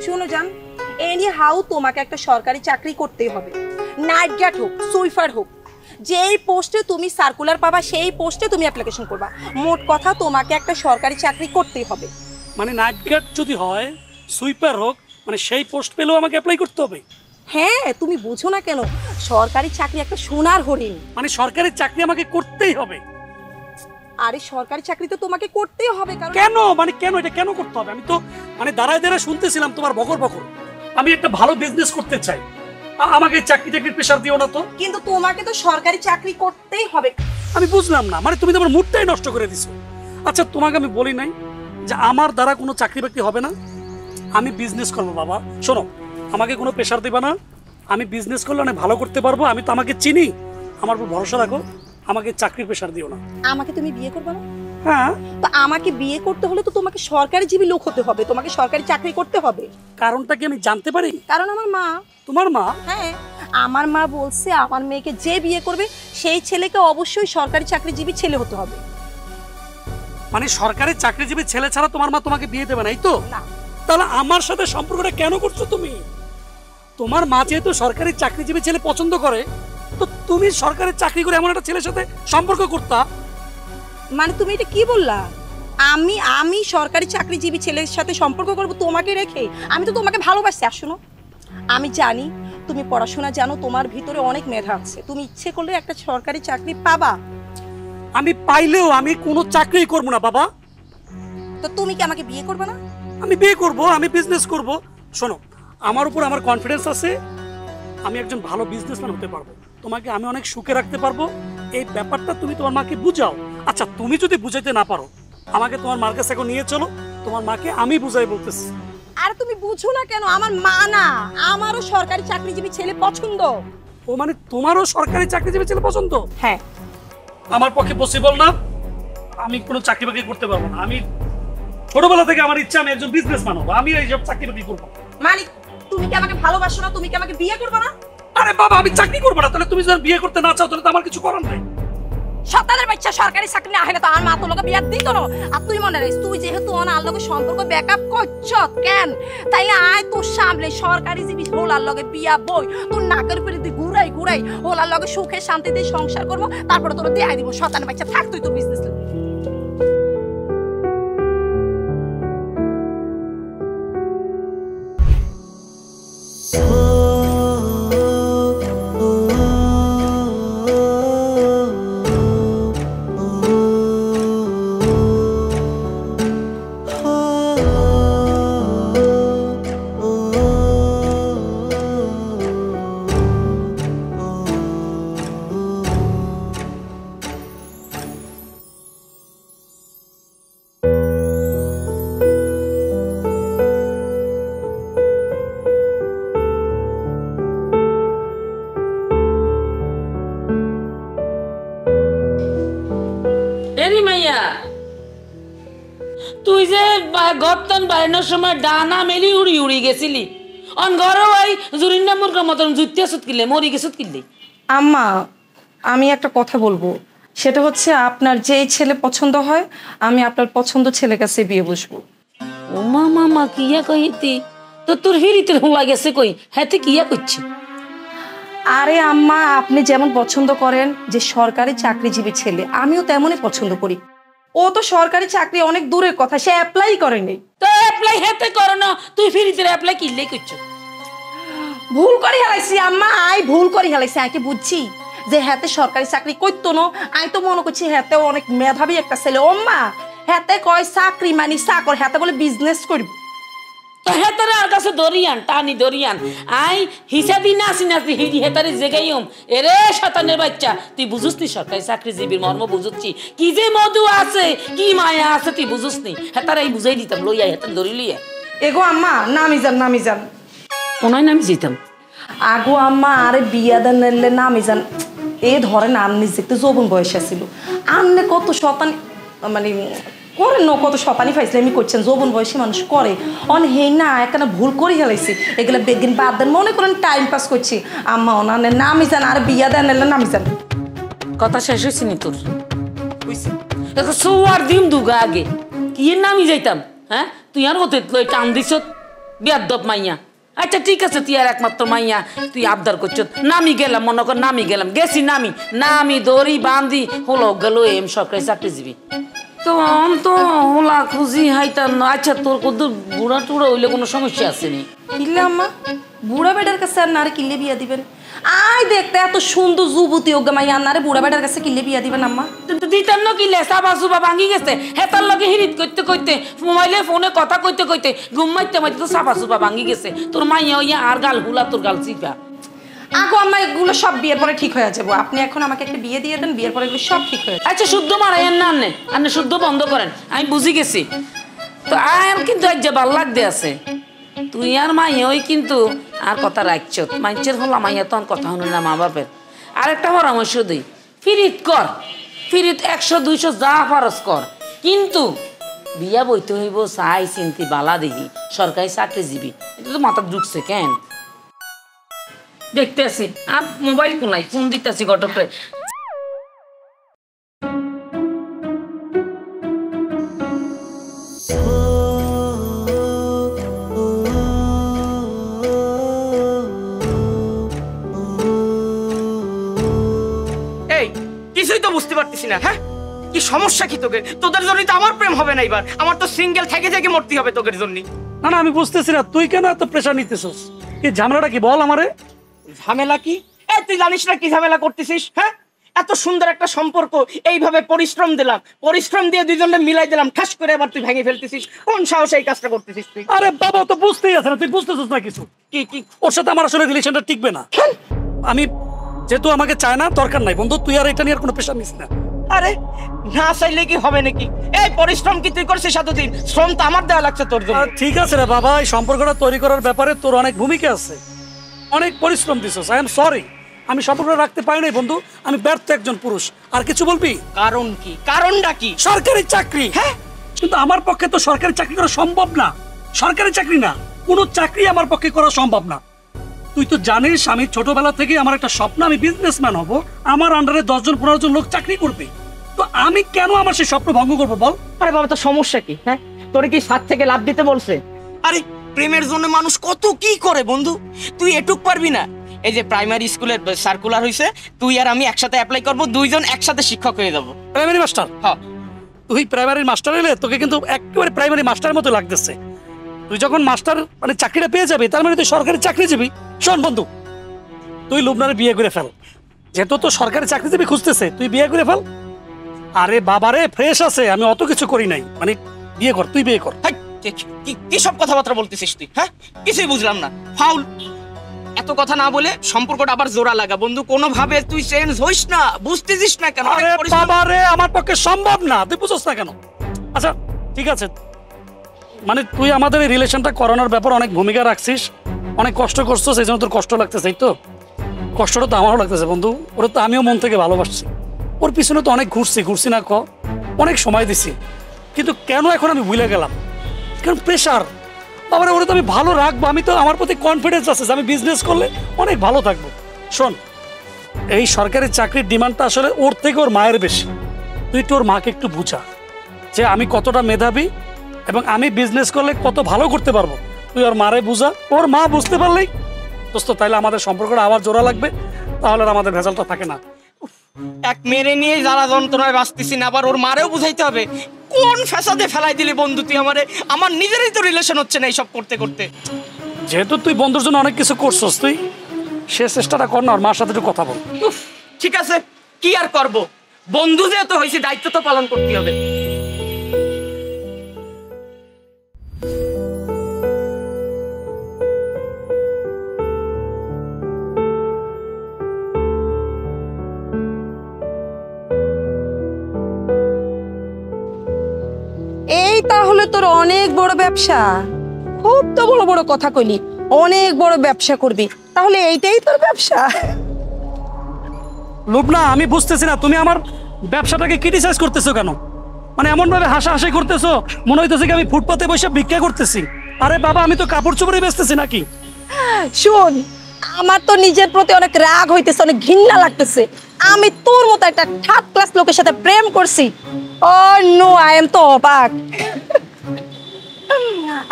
শুনো জান, any how তোমাকে একটা সরকারি চাকরি করতেই হবে। নাইট গার্ড হোক, সুইপার হোক, যেই পোস্টে তুমি সার্কুলার পাবা সেই পোস্টে তুমি অ্যাপ্লিকেশন করবা। মোট কথা তোমাকে একটা সরকারি চাকরি করতেই হবে। মানে নাইট গার্ড যদি হয়, সুইপার হোক, মানে সেই পোস্ট পেলেও আমাকে অ্যাপ্লাই করতে হবে? হ্যাঁ, তুমি বুঝো না কেন? সরকারি চাকরি একটা সোনার হরিণ। মানে সরকারি চাকরি আমাকে করতেই হবে? আরে সরকারি চাকরি তো তোমাকে করতেই হবে। কারণ কেন? মানে কেন এটা কেন করতে হবে? আমি তো মানে দাঁড়ায় দাঁড়ায় শুনতেছিলাম তোমার বকর বকর। আমি একটা ভালো বিজনেস করতে চাই, আমাকে চাকরির প্রেশার দিও না তো। কিন্তু তোমাকে তো সরকারি চাকরি করতেই হবে। আমি বুঝলাম না, মানে তুমি তো আমার মুডটাই নষ্ট করে দিছো। আচ্ছা তোমাকে আমি বলি নাই যে আমার দ্বারা কোনো চাকরি বাকরি হবে না? আমি বিজনেস করবো বাবা। শোনো, আমাকে কোনো প্রেশার দিবা না। আমি বিজনেস করলে অনেক ভালো করতে পারবো। আমি তো আমাকে চিনি, আমার উপর ভরসা রাখো। আমাকে চাকরির প্রেশার দিও না। আমাকে তুমি বিয়ে করবে না? হ্যাঁ। তো আমাকে বিয়ে করতে হলে তো তোমাকে সরকারিজীবী লোক হতে হবে, তোমাকে সরকারি চাকরি করতে হবে। কারণটা কি আমি জানতে পারি? কারণ আমার মা। তোমার মা? হ্যাঁ, আমার মা বলছে আমার মেয়েকে যে বিয়ে করবে সেই ছেলেকে অবশ্যই সরকারি চাকরিজীবী ছেলে হতে হবে। মানে সরকারি চাকরিজীবী ছেলে ছাড়া তোমার মা তোমাকে বিয়ে দেবে না, এই তো? না। তাহলে আমার সাথে সম্পর্কটা কেন করছো তুমি? তোমার মা যেহেতু সরকারি চাকরিজীবী ছেলে পছন্দ করে, তো তুমি সরকারি চাকরি করে এমন একটা ছেলের সাথে সম্পর্ক করতা? মানে তুমি এটা কি বললা? আমি সরকারি চাকরিজীবী ছেলের সাথে সম্পর্ক করব তোমাকে রেখে? আমি তো তোমাকে ভালোবাসি। আর শোনো, আমি জানি তুমি পড়াশোনা জানো, তোমার ভিতরে অনেক মেধা আছে, তুমি ইচ্ছে করলে একটা সরকারি চাকরি পাবা। আমি পাইলেও আমি কোনো চাকরি করব না বাবা। তো তুমি কি আমাকে বিয়ে করবে না? আমি বিয়ে করব, আমি বিজনেস করব। শোনো, আমার উপর আমার কনফিডেন্স আছে, আমি একজন ভালো বিজনেসম্যান হতে পারবো। তোমাকে আমি অনেক সুখে রাখতে পারবো। এই ব্যাপারটা তুমি তোমার মাকে বুঝাও। আচ্ছা তুমি যদি বুঝাইতে না পারো, আমাকে তোমার মার কাছে এখন নিয়ে চলো, তোমার মাকে আমি বুঝাই বলতেছি। আর তুমি বুঝো না কেন? আমার মা না, আমারও সরকারি চাকরিজীবী ছেলে পছন্দ। ও মানে তোমারও সরকারি চাকরিজীবী ছেলে পছন্দ? হ্যাঁ। আমার পক্ষে পসিবল না, আমি কোনো চাকরি বাকরি করতে পারবো না। আমি ছোটবেলা থেকে আমার ইচ্ছা আমি একজন বিজনেসম্যান হবো, আমি এইসব চাকরি বাকরি করবো। মানে তুমি কি আমাকে ভালোবাসো না? তুমি কি আমাকে বিয়ে করবে না? আরে বাবা, আমি চাকরি করবো না, তাহলে তুমি যদি বিয়ে করতে না চাও তাহলে তো আমার কিছু করার নাই। সন্তানের বাচ্চা সরকারি চাকরি না হলে তো আমার মা তোর লোকে বিয়া দিত না। আর তুই মনে রাখিস, তুই যেহেতু ওনার লগে সম্পর্ক ব্যাকআপ করছ কেন, তাইলে আয় তোর সামনে সরকারি জীবী হোলার লগে বিয়া বই, তোর নাকের উপরে তুই ঘুরাই ঘুরাই হোলার লগে সুখে শান্তিতে সংসার করবো, তারপরে তোর দেয়াই দিব। সন্তানের বাচ্চা থাক তুই তোর বিজনেস। তুই যে গর্তন বাড়ানোর সময় ডানা মেলি উড়ি উড়ি গেছিলি, অন ঘরে ওই জুরিন্ডা মুরগার মতন জুতিয়া সুত কিনলে মরি গেছত কিনলে। আম্মা, আমি একটা কথা বলবো, সেটা হচ্ছে আপনার যেই ছেলে পছন্দ হয় আমি আপনার পছন্দ ছেলের কাছে বিয়ে বসবো। ও মামা কিয়া কইতি তো তোর হিরিতে হুয়া গেছে কই, হাতে কিয়া করছে? আরে আম্মা, আপনি যেমন পছন্দ করেন যে সরকারি চাকরিজীবী ছেলে, আমিও তেমনই পছন্দ করি। ও তো সরকারি চাকরি অনেক দূরের কথা, সে অ্যাপ্লাই করেনি। তো অ্যাপ্লাই হাতে করো না, তুই ফিরিতে অ্যাপ্লাই কিনলে করছো। ভুল করে হেলাইছি আম্মা, ভুল করে হেলাইছি। আই কি বুঝছি যে হাতে সরকারি চাকরি করতো না? আমি তো মনে করছি হাতে অনেক মেধাবী একটা ছেলে। ওম্মা, হাতে কয় চাকরি মানে চাকর, হাতে বলে বিজনেস করব। তো হেতারে আর কাছে দরিয়ান টানি দরিয়ান আই হিসাবই না আসি না হিরি হেতারে জেগাইম। এরে শতানের বাচ্চা, তুই বুঝুস নি সরকারি চাকরিজীবীর মর্ম বুঝুচ্ছি, কি যে মধু আছে, কি মায়া আছে তুই বুঝুস নি। হেতারে এই বুঝাই দিতাম, লইয়া হেতার ধরি লইয়া। এগো আম্মা, নামি যান। ওনাই নামি যেতাম। আগো আম্মা, আরে বিয়া দেন নিলে নামি যান। এ ধরেন আমনি দেখতে যৌবন বয়স ছিল, আমনে কত শতান মানে করেন না, কত শতানি ফাইসলামি করছেন, যৌবন বয়সী মানুষ করে। অন হেই না এখানে ভুল করে হেলাইছি, এগুলো বেগিন বাদ দেন, মনে করেন টাইম পাস করছি। আম্মা ওনানে নামি যান, আর বিয়া দেন নিলে নামি যান। কথা শেষ হয়েছে নি তোর? সোয়ার দিম দুগা আগে কি নামি যাইতাম। হ্যাঁ, তুই আর হতে লই টান দিছ বিয়াদ্দপ মাইয়া। আচ্ছা ঠিক আছে, তুই আর একমাত্র মাইয়া, তুই আবদার করছো। নামি গেলাম, মনে কর নামি গেলাম, গেছি নামি দড়ি বান্ধি হলো গেল এম সরকারি চাকরিজীবী। তো আমি তো হোলা খুঁজি হাইতাম না। আচ্ছা তোর কত বুড়া টুড়া হইলে কোনো সমস্যা আসেনি? কিনলে আম্মা বুড়া বেটার কাছে আর নারে কিনলে বিয়া দিবেন? আয় দেখতে এত সুন্দর যুবতী ওগা মাই আনারে বুড়া বেটার কাছে কিনলে বিয়া দিবেন আম্মা? কিন্তু দিতাম না কিলে সাবা সুবা ভাঙি গেছে, হেতার লগে হিরিত করতে করতে মোবাইলে ফোনে কথা কইতে কইতে ঘুম মাইতে মাইতে তো সাবা সুবা ভাঙি গেছে। তোর মাইয়া হইয়া আর গাল হুলা তোর গাল চিপা। আগো আম্মা এগুলো সব বিয়ের পরে ঠিক হয়ে যাবো। আপনি এখন আমাকে একটা বিয়ে দিয়ে দেন, বিয়ের পরে এগুলো সব ঠিক হয়ে যাবে। আচ্ছা শুদ্ধ মারাইয়েন না আন্নে শুদ্ধ বন্ধ করেন, আমি বুঝি গেছি। তো আর কিন্তু আজ যে ভাল লাগতে আছে তুই আর মাইয়া ওই কিন্তু আর কথা রাখছ। মাইচের হল মাইয়া তখন কথা শুনে না মা বাপের। আরেকটা পরামর্শ দিই, ফিরিত কর, ফিরিত 100-200 যা খরচ কর, কিন্তু বিয়া বইতে হইব চাই চিন্তি বালা দেখি সরকারি চাকরিজীবী। এটা তো মাথা ঢুকছে কেন? দেখতে আসি আর মোবাইল কোনাই ফোন দিতেছি ঘটকে। কিছুই তো বুঝতে পারতেছি না। হ্যাঁ কি সমস্যা কি তোকে? তোদের জন্যই তো আমার প্রেম হবে না এবার, আমার তো সিঙ্গেল থেকে থেকে মরতে হবে তোদের জন্য। না না আমি বুঝতেছি না তুই কেন এত প্রেশার নিতেছিস, কি ঝামেলাটা কি বল আমারে। ঝামেলা কি? তুই জানিস না কি ঝামেলা করতেছিস? হ্যাঁ এত সুন্দর একটা সম্পর্ক এইভাবে পরিশ্রম দিলাম, পরিশ্রম দিয়ে দুইজনে মিলাই দিলাম, ঠাস করে এবার তুই ভেঙে ফেলতেছিস। কোন সাহসে এই কাজটা করতেছিস তুই? আরে বাবা তো বুঝতেই আছে না, তুই বুঝতেছিস না কিছু। কি কি ওর সাথে আমার আসলে রিলেশনটা টিকবে না। আমি যেহেতু আমাকে চায় না, দরকার নাই বন্ধু, তুই আর এটা নিয়ে কোনো প্রেশার নিস না। আরে না চাইলে কি হবে নাকি? এই পরিশ্রম কি তুই করছিস এতদিন? শ্রম তো আমার দেওয়া লাগছে তোর জন্য। ঠিক আছে রে বাবা, এই সম্পর্কটা তৈরি করার ব্যাপারে তোর অনেক ভূমিকা আছে, অনেক পরিশ্রম দিছিস। আই এম সরি, আমি সম্পর্কটা রাখতে পারি নাই বন্ধু, আমি ব্যর্থ একজন পুরুষ। আর কিছু বলবি? কারণ কি? কারণটা কি? সরকারি চাকরি। হ্যাঁ কিন্তু আমার পক্ষে তো সরকারি চাকরি করা সম্ভব না। সরকারি চাকরি না, কোনো চাকরি আমার পক্ষে করা সম্ভব না। তুই তো জানিস আমি ছোটবেলা থেকে আমার একটা স্বপ্ন, আমি বিজনেসম্যান হব, আমার আন্ডারে 10-15 জন লোক চাকরি করবে। তো আমি কেন আমার সেই স্বপ্ন ভঙ্গ করবো বল? আরে বাবা তোর সমস্যা কি? হ্যাঁ তোরে কি সাত থেকে লাভ দিতে বলছে? আরে প্রেমের জন্য মানুষ কত কি করে বন্ধু, তুই এটুক পারবি না? এই যে প্রাইমারি স্কুলের সার্কুলার হইছে, তুই আর আমি একসাথে অ্যাপ্লাই করব, দুইজন একসাথে শিক্ষক হয়ে যাব। Primary master? হ্যাঁ তুই প্রাইমারি মাস্টার হলে তোকে কিন্তু একেবারে প্রাইমারি মাস্টারের মতো লাগতেছে। তুই যখন মাস্টার মানে চাকরিটা পেয়ে যাবি তার মানে তুই সরকারি চাকরিজীবী। শোন বন্ধু, তুই লুবনারে বিয়ে করে ফেল, যেহেতু তো সরকারি চাকরিজীবী খুঁজতেছে, তুই বিয়ে করে ফেল। আরে বাবারে ফ্রেশ আছে, আমি অত কিছু করি নাই, মানে বিয়ে কর, তুই বিয়ে কর। কি সব কথাবার্তা বলতেছিস তুই? হ্যাঁ কিছুই বুঝলাম না, ফাউল। এত কথা না বলে সম্পর্কটা আবার জোড়া লাগা বন্ধু, কোনোভাবে তুই চেঞ্জ হইস না, বুঝতেছিস না কেন? আরে বাবারে আমার পক্ষে সম্ভব না, তুই বুঝছ না কেন? আচ্ছা ঠিক আছে, মানে তুই আমাদের এই রিলেশনটা করানোর ব্যাপারে অনেক ভূমিকা রাখছিস, অনেক কষ্ট করছিস, সেই জন্য তোর কষ্ট লাগতেছে। এই তো কষ্টটা তো আমারও লাগতেছে বন্ধু, ওরা তো আমিও মন থেকে ভালোবাসছি। ওর পিছনে তো অনেক ঘুরছি না অনেক সময় দিছি, কিন্তু কেন এখন আমি ভুলে গেলাম? কারণ প্রেশার। বাবারে ওরা তো আমি ভালো রাখবো, আমি তো আমার প্রতি কনফিডেন্স আছে, আমি বিজনেস করলে অনেক ভালো থাকবো। শোন, এই সরকারি চাকরির ডিমান্ডটা আসলে ওর থেকে ওর মায়ের বেশি। তুই তোর মাকে একটু বুঝা যে আমি কতটা মেধাবী এবং আমি বিজনেস করলে কত ভালো করতে পারবো। তুই ওর মারে বুঝা, ওর মা বুঝতে পারলেই দোস্ত তাইলে আমাদের সম্পর্কটা আবার জোড়া লাগবে, তাহলে আমাদের ভেজালটা থাকে না। এক মেরে নিয়ে যারা যন্ত্রণায় বাঁচতেছি না, আবার ওর মারেও বুঝাইতে হবে। কোন ফ্যাসাদে ফেলাই দিলি বন্ধু তুই আমারে? আমার নিজেরই তো রিলেশন হচ্ছে না এইসব করতে করতে। যেহেতু তুই বন্ধুর জন্য অনেক কিছু করছস, তুই সে চেষ্টাটা কর না, ওর মার সাথে একটু কথা বল। ঠিক আছে, কি আর করব, বন্ধু যেহেতু হয়েছে দায়িত্ব তো পালন করতে হবে। এই তাহলে তোর অনেক বড় ব্যবসা, খুব তো বড় বড় কথা কইলি, অনেক বড় ব্যবসা করবি, তাহলে এইটাই তোর ব্যবসা? লুবনা আমি বুঝতেছি না তুমি আমার ব্যবসাটাকে ক্রিটিসাইজ করতেছো কেন? মানে এমন ভাবে হাসাহাসি করতেছো, মনে হইতেছে কি আমি ফুটপাতে বসে ভিক্ষা করতেছি। আরে বাবা আমি তো কাপড় চোপড়ই বেচতেছি নাকি? শোন, আমার তো নিজের প্রতি অনেক রাগ হইতেছে, অনেক ঘৃণা লাগতেছে। আমি তোর মতো একটা থার্ড ক্লাস লোকের সাথে প্রেম করছি। ও নো, আই এম তো অবাক।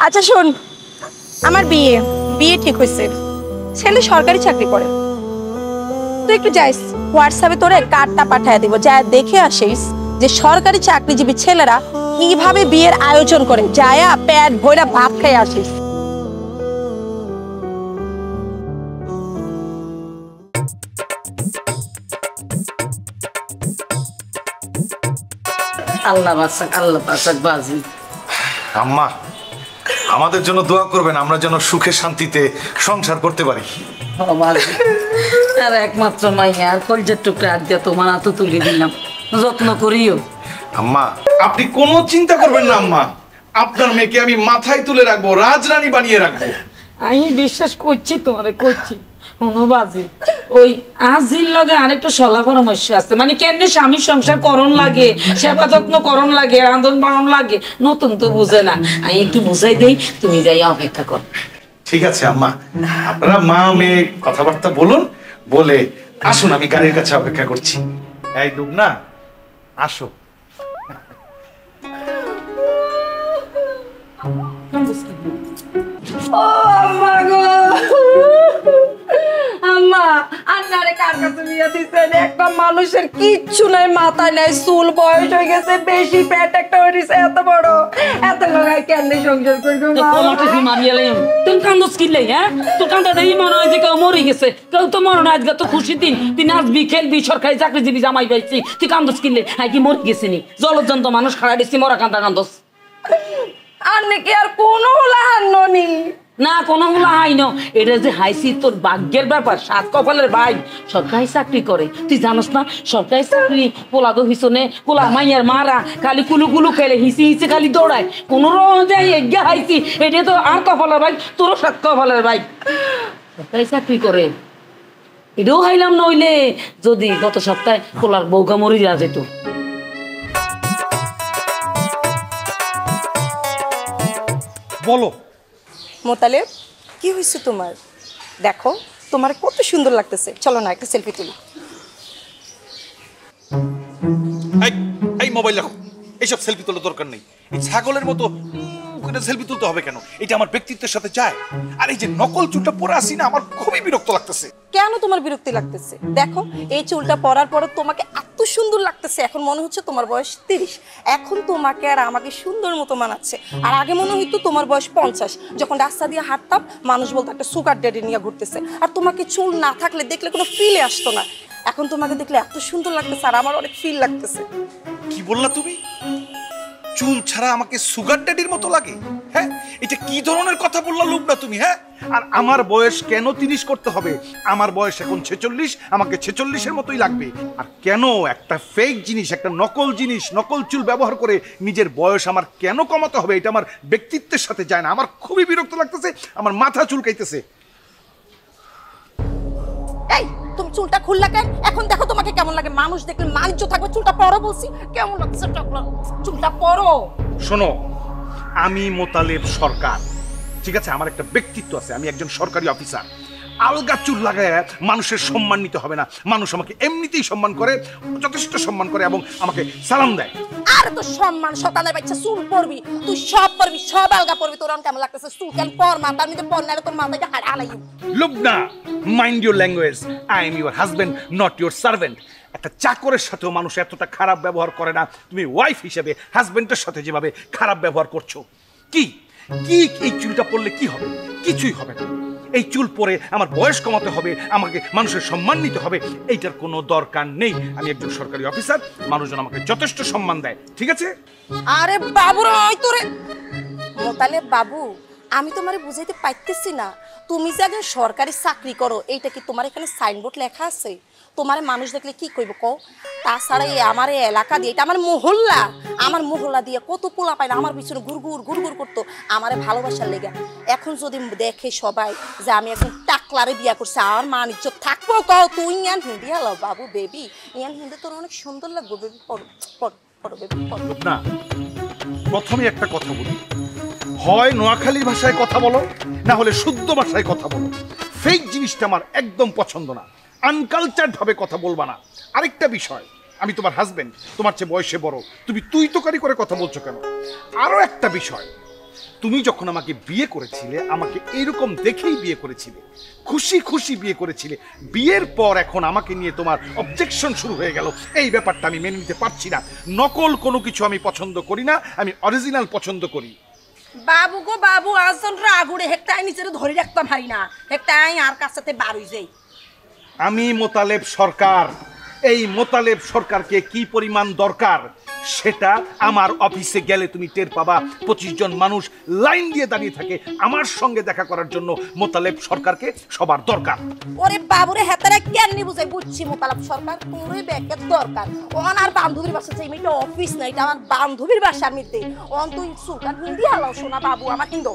আচ্ছা শোন, আমার বিয়ে বিয়ে ঠিক হয়েছে, ছেলে সরকারি চাকরি করে। তুই একটু যাইস, হোয়াটসঅ্যাপে তোরে কার্ডটা পাঠিয়ে দিব, যা দেখে আসিস যে সরকারি চাকরিজীবী ছেলেরা কিভাবে বিয়ের আয়োজন করে, যায়া পেট ভইরা ভাত খেয়ে আসিস। আল্লাহ বাঁচাক বাজি। আম্মা আমাদের জন্য দোয়া করবেন, আমরা যেন সুখে শান্তিতে সংসার করতে পারি। আর একমাত্র মাইয়া আর কলজের টুকরা হাত দিয়ে তোমার হাত তুলে দিলাম, যত্ন করিও। আম্মা আপনি কোনো চিন্তা করবেন না আম্মা, আপনার মেয়েকে আমি মাথায় তুলে রাখবো, রাজরানী বানিয়ে রাখবো। আমি বিশ্বাস করছি তোমারে, করছি। বাজি ওই আজির লগে আরেকটা সলা পরামর্শ আছে, মানে কেমনে স্বামী সংসার করণ লাগে, সেবা যত্ন করণ লাগে, রান্ধন বাড়ন লাগে, নতুন তো বুঝে না। আমি একটু বুঝাই দেই, তুমি যাই অপেক্ষা কর। ঠিক আছে আম্মা, আপনারা মা মেয়ে কথাবার্তা বলুন, বলে আসুন, আমি গাড়ির কাছে অপেক্ষা করছি। এই লুবনা আসো। ও আম্মা গো, আম্মা আন্নারে কার কাছে বিয়ে দিছেন? একটা মানুষের কিচ্ছু নাই, মাথায় নাই চুল, বয়স হয়ে গেছে বেশি, পেট একটা হয়েছে এত বড়, এত লোকায় কেমনে সংসার করবে? তুই কান্দস কিনলে, হ্যাঁ তোর কান্দাটাই মনে হয় যে কেউ মরে গেছে, কেউ তো মনে হয় আজকে তো খুশি দিন, তুই নাচবি খেলবি, সরকারি চাকরিজীবী জামাই পাইছি, তুই কান্দস কিনলে, হ্যাঁ কি মরে গেছিনি? জলজন্ত মানুষ খাড়া দিচ্ছি, মরা কান্দা কান্দস। আর নাকি আর কোনো লাহান্নি না কোনো হুলা হাইনো, এটা যে হাইছি তোর ভাগ্যের ব্যাপার, সাত কপালের ভাই সরকারি চাকরি করে, তুই জানোস না? সরকারি চাকরি পোলা গো হিসনে পোলা মাইয়ার মারা খালি কুলু কুলু খেলে হিসি হিসে খালি দৌড়ায়, কোন এগিয়ে হাইছি, এটা তো আর কপালের ভাই, তোরও সাত কপালের ভাই সরকারি চাকরি করে। এটাও হাইলাম, নইলে যদি গত সপ্তাহে পোলার বউকা মরি যা যেত। বলো মোতালেব, কি হয়েছে তোমার? দেখো তোমার কত সুন্দর লাগতেছে, চলো না একটা সেলফি তুলি। এই মোবাইল রাখো, এইসব সেলফি তোলার দরকার নেই। এই ছাগলের মতো সেলফি তুলতে হবে কেন? এটা আমার ব্যক্তিত্বের সাথে যায়। আর এই যে নকল চুলটা পরে আসি না, আমার খুবই বিরক্ত লাগতেছে। কেন তোমার বিরক্তি লাগতেছে? দেখো এই চুলটা পরার পরে তোমাকে এত সুন্দর লাগতেছে, এখন মনে হচ্ছে তোমার বয়স 30, এখন তোমাকে আর আমাকে সুন্দর মতো মানাচ্ছে। আর আগে মনে হইতো তোমার বয়স 50, যখন রাস্তা দিয়ে হাঁটতাম মানুষ বলতো একটা সুগার ড্যাডি নিয়ে ঘুরতেছে, আর তোমাকে চুল না থাকলে দেখলে কোনো ফিলে আসতো না। এখন তোমাকে দেখলে এত সুন্দর লাগতেছে, আর আমার অনেক ফিল লাগতেছে। কি বললা তুমি? চুল ছাড়া আমাকে সুগার ড্যাডির মতো লাগে? হ্যাঁ, এটা কি ধরনের কথা বললা লুবনা তুমি? হ্যাঁ, আর আমার বয়স কেন 30 করতে হবে? আমার বয়স এখন 46, আমাকে 46-এর মতোই লাগবে। আর কেন একটা ফেক জিনিস, একটা নকল জিনিস, নকল চুল ব্যবহার করে নিজের বয়স আমার কেন কমাতে হবে? এটা আমার ব্যক্তিত্বের সাথে যায় না। আমার খুবই বিরক্ত লাগতেছে, আমার মাথা চুলকাইতেছে। এই তুমি চুলটা খুললা কেন? এখন দেখো তোমাকে কেমন লাগে, মানুষ দেখলে মানিজ্য থাকবে। চুলটা পরো বলছি, কেমন লাগছে চুলটা পরো। শোনো, আমি মোতালেব সরকার, ঠিক আছে? আমার একটা ব্যক্তিত্ব আছে, আমি একজন সরকারি অফিসার। আলগা চুল লাগায় মানুষের সম্মান নিতে হবে না। মানুষ আমাকে এমনিতেই সম্মান করে, যথেষ্ট সম্মান করে এবং আমাকে সালাম দেয়। আর তো সম্মান শতানের বাচ্চা, চুল পরবি তুই, সব পরবি, সব আলগা পরবি। তোর কেমন লাগতেছে? চুল কেন পর, মাথার মধ্যে পর, না তোর মাথাটা হালাই। Lubna, mind your language. I am your husband, not your servant. একটা চাকরের সাথেও মানুষ এতটা খারাপ ব্যবহার করে না। তুমি ওয়াইফ হিসেবে হাজবেন্ডের সাথে যেভাবে খারাপ ব্যবহার করছো, কি কি এই চুলটা পরলে কি হবে? কিছুই হবে না। এই চুল পরে আমার বয়স কমাতে হবে, আমাকে মানুষের সম্মান নিতে হবে, এইটার কোনো দরকার নেই। আমি একজন সরকারি অফিসার, মানুষজন আমাকে যথেষ্ট সম্মান দেয়, ঠিক আছে? আরে বাবু ওই তোরে মোতালেব বাবু, আমি তোমারে বুঝাইতে পাইতেছি না। তুমি যে একজন সরকারি চাকরি করো, এইটা কি তোমার এখানে সাইনবোর্ড লেখা আছে? তোমার মানুষ দেখলে কি কইব কও? তাছাড়া আমার এই এলাকা দিয়ে, এটা আমার মহল্লা দিয়ে কত পোলা পায় না আমার পিছনে ঘুরঘুর করতো আমারে ভালোবাসার লেগে। এখন যদি দেখে সবাই যে আমি এখন টাকলারে বিয়া করছি, আমার মান ইজ্জত থাকবো? কও তুই ইয়ান হিন্দি হলো বাবু, বেবি ইয়ান হিন্দি তোর অনেক সুন্দর লাগবে বেবি। পড়ো বেবি পড়ো। না, প্রথমে একটা কথা বলি, হয় নোয়াখালীর ভাষায় কথা বলো, না হলে শুদ্ধ ভাষায় কথা বলো। ফেক জিনিসটা আমার একদম পছন্দ না। আনকালচার্ড ভাবে কথা বলবা না। আরেকটা বিষয়, আমি তোমার হাজবেন্ড, তোমার চেয়ে বয়সে বড়, তুমি তুই তোকারি করে কথা বলছো কেন? আরো একটা বিষয়, তুমি যখন আমাকে বিয়ে করেছিলে আমাকে এইরকম দেখেই বিয়ে করেছিলে, খুশি খুশি বিয়ে করেছিলে। বিয়ের পর এখন আমাকে নিয়ে তোমার অবজেকশন শুরু হয়ে গেল। এই ব্যাপারটা আমি মেনে নিতে পারছি না। নকল কোনো কিছু আমি পছন্দ করি না, আমি অরিজিনাল পছন্দ করি। বাবু গো বাবু, আসন রাগুড়ে হেকটাই নিচে ধরে রাখতাম হারি না, হেকটাই আর কাছাতে বার হই যাই। আমি মোতালেব সরকার, এই মোতালেব সরকারকে কি পরিমাণ দরকার সেটা আমার অফিসে গেলে তুমি টের পাবা। 25 জন মানুষ লাইন দিয়ে দাঁড়িয়ে থাকে আমার সঙ্গে দেখা করার জন্য। মোতালেব সরকারকে সবার দরকার। ওরে বাবুরে হেতারা কেন নি বুঝাই, বুঝছি মোতালেব সরকার তোরে ব্যাকের দরকার। ওনার বান্ধবীর বাসা চাই, এটা অফিস না, এটা আমার বান্ধবীর বাসার মধ্যে। অন তুই সুলকান হিন্দি হালাও শোনা বাবু আমার কিন্তু।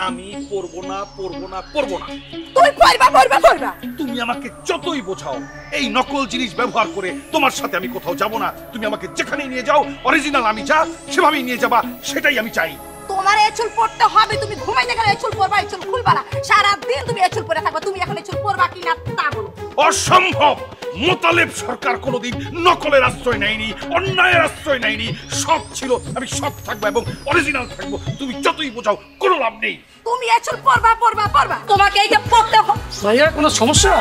আমি পড়বো না পড়বো না পড়বো না। তুমি পড়বা পড়বা পড়বা। তুমি আমাকে যতই বোঝাও এই নকল জিনিস ব্যবহার করে তোমার সাথে আমি কোথাও যাব না। তুমি আমাকে যেখানে নিয়ে যাও অরিজিনাল আমি যা সেভাবেই নিয়ে যাবা, সেটাই আমি চাই। তোমার এই চুল পড়তে হবে, তুমি ঘুমাইতে গেলে এই চুল পরবা, এই চুল খুলবা না, সারা দিন তুমি এই চুল পরে থাকবা। তুমি এখন এই চুল পরবা কি না তা বলো। অসম্ভব। মোতালেব সরকার কোনোদিন নকলের আশ্রয় নেয়নি, অন্যায়ের আশ্রয় নেয়নি। সৎ ছিল, আমি সৎ থাকবো এবং অরিজিনাল থাকবো। তুমি যতই বোঝাও কোনো লাভ নেই। তুমি এই চুল পরবা পরবা পরবা, তোমাকে এইটা পড়তে হবে। ভাইয়া কোনো সমস্যা?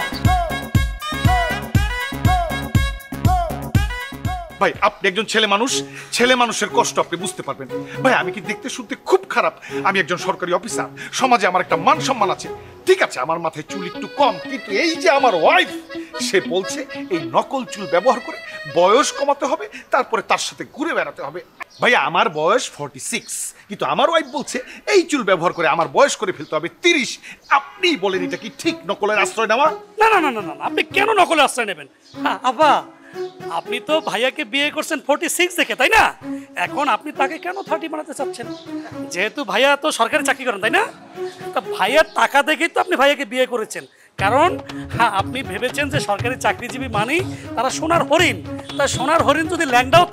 ভাই আপনি একজন ছেলে মানুষ, ছেলে মানুষের কষ্ট আপনি বুঝতে পারবেন। ভাই আমি কি দেখতে শুনতে খুব খারাপ? আমি একজন সরকারি অফিসার, সমাজে আমার একটা মান সম্মান আছে। ঠিক আছে আমার মাথায় চুল একটু কম, কিন্তু এই যে আমার ওয়াইফ, সে বলছে এই নকল চুল ব্যবহার করে বয়স কমাতে হবে, তারপরে তার সাথে ঘুরে বেড়াতে হবে। ভাইয়া আমার বয়স 46, কিন্তু আমার ওয়াইফ বলছে এই চুল ব্যবহার করে আমার বয়স করে ফেলতে হবে 30। আপনি বলেন এটা কি ঠিক নকলের আশ্রয় নেওয়া? না না না না না, আপনি কেন নকলের আশ্রয় নেবেন? আপা আপনি তো ভাইয়াকে বিয়ে করছেন 46 দেখে, তাই না? এখন আপনি তাকে কেন 30 বানাতে চাচ্ছেন? যেহেতু ভাইয়া তো সরকারি চাকরি করেন, তাই না? তা ভাইয়ার টাকা দেখেই তো আপনি ভাইয়াকে বিয়ে করেছেন। কারণ আপনি ভেবেছেন যে সরকারি চাকরিজীবী মানেই তারা সোনার হরিণ। তা সোনার হরিণ যদি ল্যাংডাও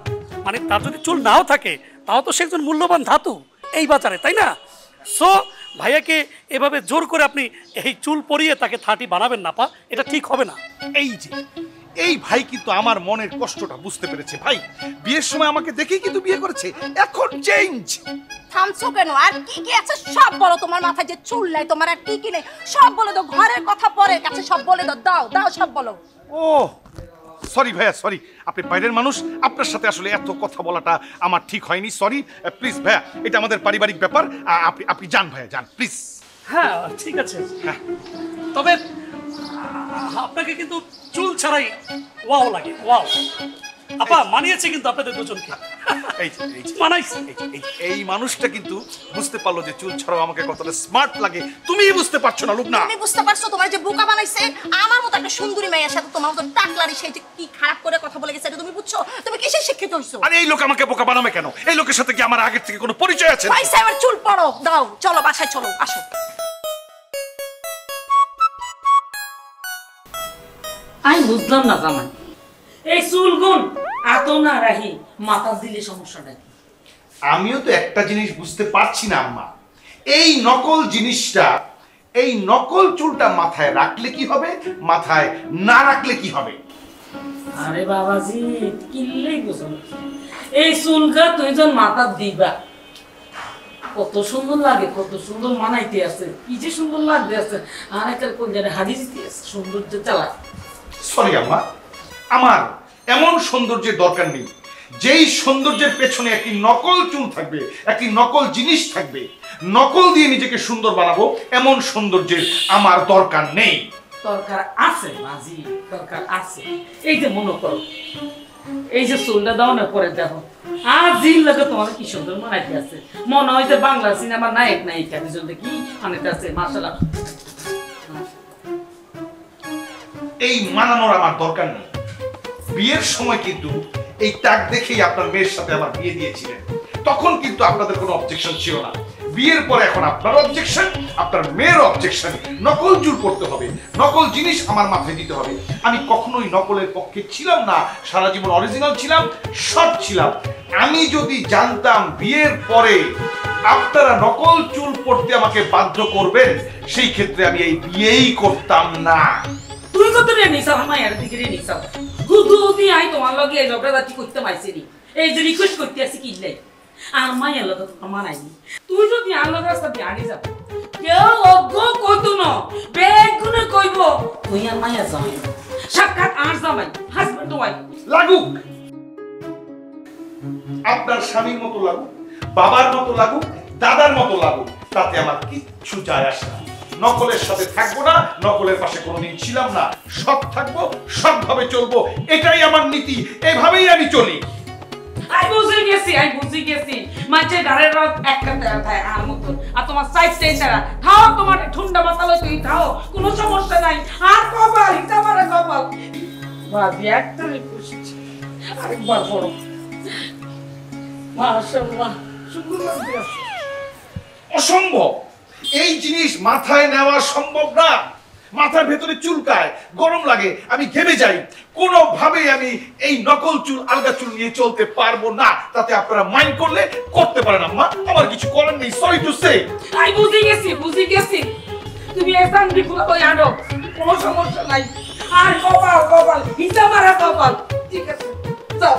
মানে তার যদি চুল নাও থাকে, তাও তো সে একজন মূল্যবান ধাতু এই বাজারে, তাই না? সো ভাইয়াকে এভাবে জোর করে আপনি এই চুল পরিয়ে তাকে 30 বানাবেন না, পা এটা ঠিক হবে না। এই যে এই ভাই কিন্তু আমার মনের কষ্টটা বুঝতে পেরেছে। ভাই বিয়ের সময় আমাকে দেখেই কিন্তু বিয়ে করেছে, এখন চেঞ্জ। থামছো কেন? আর কি কি আছে সব বলো। তোমার মাথায় যে চুল নাই, তোমার আর কি কি নেই সব বলে দাও। ঘরের কথা পরের কাছে সব বলে দাও, দাও দাও সব বলো। ও সরি ভাইয়া, সরি। আপনি বাইরের মানুষ, আপনার সাথে আসলে এত কথা বলাটা আমার ঠিক হয়নি। সরি প্লিজ ভাইয়া, এটা আমাদের পারিবারিক ব্যাপার। আপনি যান ভাইয়া, যান প্লিজ। হ্যাঁ ঠিক আছে, হ্যাঁ তবে আপনাকে কিন্তু চুল ছাড়াই ওয়াও লাগে, ওয়াও। আপা মানিয়েছে কিন্তু আপনাদের দুজনকে, মানাইছে। এই মানুষটা কিন্তু বুঝতে পারলো যে চুল ছাড়াও আমাকে কতটা স্মার্ট লাগে। তুমিই বুঝতে পারছো না লুবনা। তুমি বুঝতে পারছো তোমার যে বোকা বানাইছে? আমার মতো একটা সুন্দরী মেয়ের সাথে তোমার মতো টাকলারি সেই যে কি খারাপ করে কথা বলে গেছে, এটা তুমি বুঝছো? তুমি কিসে শিক্ষিত হইছো? আরে এই লোক আমাকে বোকা বানাবে কেন? এই লোকের সাথে কি আমার আগের থেকে কোনো পরিচয় আছে? ভাই সাহেব চুল পড়ো, দাও, চলো বাসায় চলো, আসো। আমি বুঝলাম না জামাই, এই চুলগুন এত না রাহি মাথা দিলে সমস্যাটা কি? আমিও তো একটা জিনিস বুঝতে পারছি না আম্মা, এই নকল জিনিসটা, এই নকল চুলটা মাথায় রাখলে কি হবে, মাথায় না রাখলে কি হবে? আরে বাবাজি কিল্লেই বুঝো না, এই চুলটা তুই যখন মাথা দিবা কত সুন্দর লাগে, কত সুন্দর মানাইতে আছে, কি যে সুন্দর লাগতে আছে। আর একটা কোন জায়গায় হাদিস দিয়ে সৌন্দর্য চালা। সরি আম্মা, আমার এমন সৌন্দর্যের দরকার নেই। যেই সৌন্দর্যের পেছনে একটি নকল চুল থাকবে, একটি নকল জিনিস থাকবে, নকল দিয়ে নিজেকে সুন্দর বানাবো, এমন সৌন্দর্যের আমার দরকার নেই। দরকার আছে মাঝি, দরকার আছে। এই যে মনে করো এই যে চুলটা দাও না, পরে দেখো আর জিল লাগে তোমার কি সুন্দর মানাইতে আছে। মনে হয় যে বাংলা সিনেমার নায়ক নায়িকা দুজন কি মানাইতে আছে। মাশাআল্লাহ, এই মানানোর আমার দরকার নেই। বিয়ের সময় কিন্তু এই টাক দেখেই আপনার মেয়ের সাথে আমার বিয়ে দিয়েছিলেন, তখন কিন্তু আপনাদের কোনো অবজেকশন ছিল না। বিয়ের পরে এখন আপনার অবজেকশন, আপনার মেয়ের অবজেকশন। নকল চুল পড়তে হবে, নকল জিনিস আমার মাথায় দিতে হবে। আমি কখনোই নকলের পক্ষে ছিলাম না, সারা জীবন অরিজিনাল ছিলাম, সব ছিলাম। আমি যদি জানতাম বিয়ের পরে আপনারা নকল চুল পড়তে আমাকে বাধ্য করবেন, সেই ক্ষেত্রে আমি এই বিয়েই করতাম না। তুই কত রে নিছাও মায়ের দিকে রে নিছাও হুদু দি আই তোমার লগে এই ঝগড়াঝাটি করতে পাইছিনি। এই যে রিকোয়েস্ট করতে আসি কি নাই আর মায়ের লোক তো মানাইনি তুই যদি আল্লাহ রাস্তা দিয়ে আগে যাবি কেউ অজ্ঞ কইতো না বেগুনে কইব তুই আর মায়া জামাই সাক্ষাৎ আর জামাই হাজবেন্ড ওয়াইফ লাগুক, আপনার স্বামীর মতো লাগুক, বাবার মতো লাগুক, দাদার মতো লাগুক, তাতে আমার কিচ্ছু যায় আসে না। নকলের সাথে থাকবো না, নকলের পাশে কোনোদিন ছিলাম না। সৎ থাকবো, সৎভাবে চলবো, এটাই আমার নীতি, এভাবেই আমি চলি। আই বুঝি গেছি মাঝে গাড়ির রথ একসাথে থাকে আর মতো আর তোমার সাইড স্টেশনরা খাও তোমার ঠান্ডা মাথা লই তুই খাও কোনো সমস্যা নাই আর কপাল তোমার কপাল বাজি একটাই খুশি আরেকবার পড়ো মাশাআল্লাহ সুন্দর লাগছে অসম্ভব, এই জিনিস মাথায় নেওয়া সম্ভব না। মাথার ভেতরে চুলকায়, গরম লাগে, আমি ঘেমে যাই। কোনোভাবেই আমি এই নকল চুল, আলগা চুল নিয়ে চলতে পারবো না। তাতে আপনারা মাইন্ড করলে করতে পারেন আম্মা, আমার কিছু করার নেই। Sorry to say. আই বুঝি গেছি তুমি এসান বিকুলা কই আনো কোনো সমস্যা নাই আর কপাল হিসাব আর কপাল ঠিক আছে যাও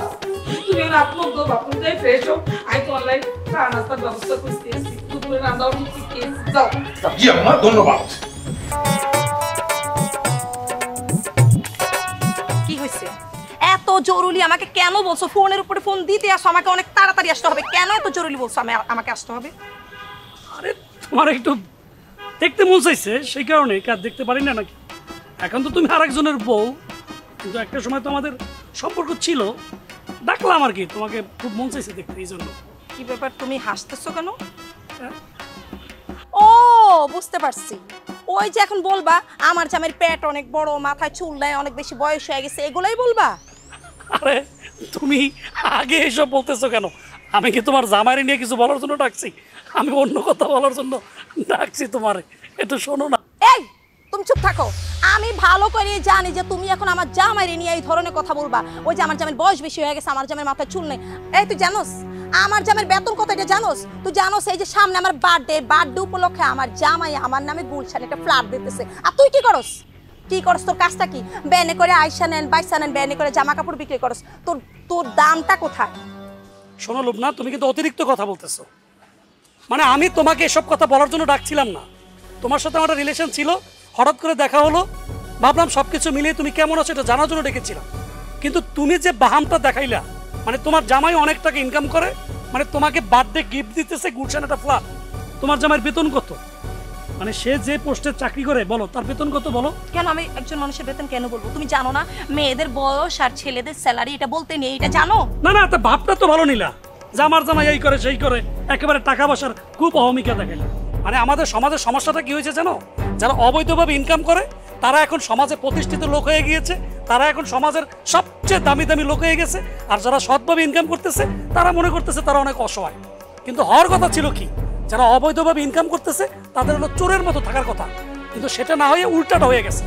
তুমি না আপন গো বাপন যাই ফ্রেশ হও আই তো অনলাইন চা নাস্তার ব্যবস্থা করতেছি দুপুরে রান্নাও শিখে যাও জি আম্মা, ধন্যবাদ। কি হয়েছে? এত জরুরি আমাকে কেন বলছো? ফোনের উপরে ফোন দিতে আসো, আমাকে অনেক তাড়াতাড়ি আসতে হবে। কেন এত জরুরি বলছো আমাকে আসতে হবে? আরে তোমার একটু দেখতে মন চাইছে, সেই কারণে কাজ দেখতে পারি না নাকি? এখন তো তুমি আরেকজনের বউ, কিন্তু একটা সময় তো আমাদের সম্পর্ক ছিল, ডাকলাম আর কি, তোমাকে খুব মন চাইছে দেখতে, এই জন্য। কি ব্যাপার, তুমি হাসতেছো কেন? হ্যাঁ? ও বুঝতে পারছি, ওই যে এখন বলবা আমার জামের পেট অনেক বড়, মাথায় চুল নাই, অনেক বেশি বয়স হয়ে গেছে, এগুলাই বলবা? আরে তুমি আগে এসব বলতেছো কেন? আমি কি তোমার জামাইরে নিয়ে কিছু বলার জন্য ডাকছি? আমি অন্য কথা বলার জন্য ডাকছি তোমারে, একটু শোনো না। এই তুমি চুপ থাকো, আমি ভালো করে জানি যে তুমি এখন আমার জামাইরে নিয়ে এই ধরনের কথা বলবা। ওই যে আমার জামের বয়স বেশি হয়ে গেছে, আমার জামের মাথায় চুল নেই। এই তুই জানোস আমার জামের বেতন কত? এটা জানোস? তুই জানোস এই যে সামনে আমার বার্থডে উপলক্ষে আমার জামাই আমার নামে গুলশান একটা ফ্ল্যাট দিতেছে, আর তুই কি করস? তোর কাজটা কি? ব্যানে করে আইসা নেন, বাইসা নেন, ব্যানে করে জামা কাপড় বিক্রি করস। তোর দামটা কোথায়? শোনো লুবনা, তুমি কিন্তু অতিরিক্ত কথা বলতেছো। মানে আমি তোমাকে এসব কথা বলার জন্য ডাকছিলাম না। তোমার সাথে আমার রিলেশন ছিল, হঠাৎ করে দেখা হলো, ভাবলাম সবকিছু মিলিয়ে তুমি কেমন আছো এটা জানার জন্য ডেকেছিলাম। কিন্তু তুমি যে বাহামটা দেখাইলা, মানে তোমার জামাই অনেক টাকা ইনকাম করে, মানে তোমাকে বার্থডে গিফট দিতেছে গুলশান একটা ফ্ল্যাট। তোমার জামাইয়ের বেতন কত? মানে সে যে পোস্টে চাকরি করে, বলো তার বেতন কত বলো? কেন আমি একজন মানুষের বেতন কেন বলবো? তুমি জানো না মেয়েদের বয়স আর ছেলেদের স্যালারি এটা বলতে নেই, এটা জানো? না না, তা ভাবটা তো ভালো নিলা, যে আমার জামাই এই করে সেই করে, একেবারে টাকা পয়সার খুব অহমিকা দেখাইলা। মানে আমাদের সমাজের সমস্যাটা কি হয়েছে জানো? যারা অবৈধভাবে ইনকাম করে তারা এখন সমাজে প্রতিষ্ঠিত লোক হয়ে গিয়েছে, তারা এখন সমাজের সবচেয়ে দামি দামি লোক হয়ে গেছে। আর যারা সৎভাবে ইনকাম করতেছে তারা মনে করতেছে তারা অনেক অসহায়। কিন্তু হওয়ার কথা ছিল কি, যারা অবৈধভাবে ইনকাম করতেছে তাদের হলো চোরের মতো থাকার কথা, কিন্তু সেটা না হয়ে উল্টাটা হয়ে গেছে।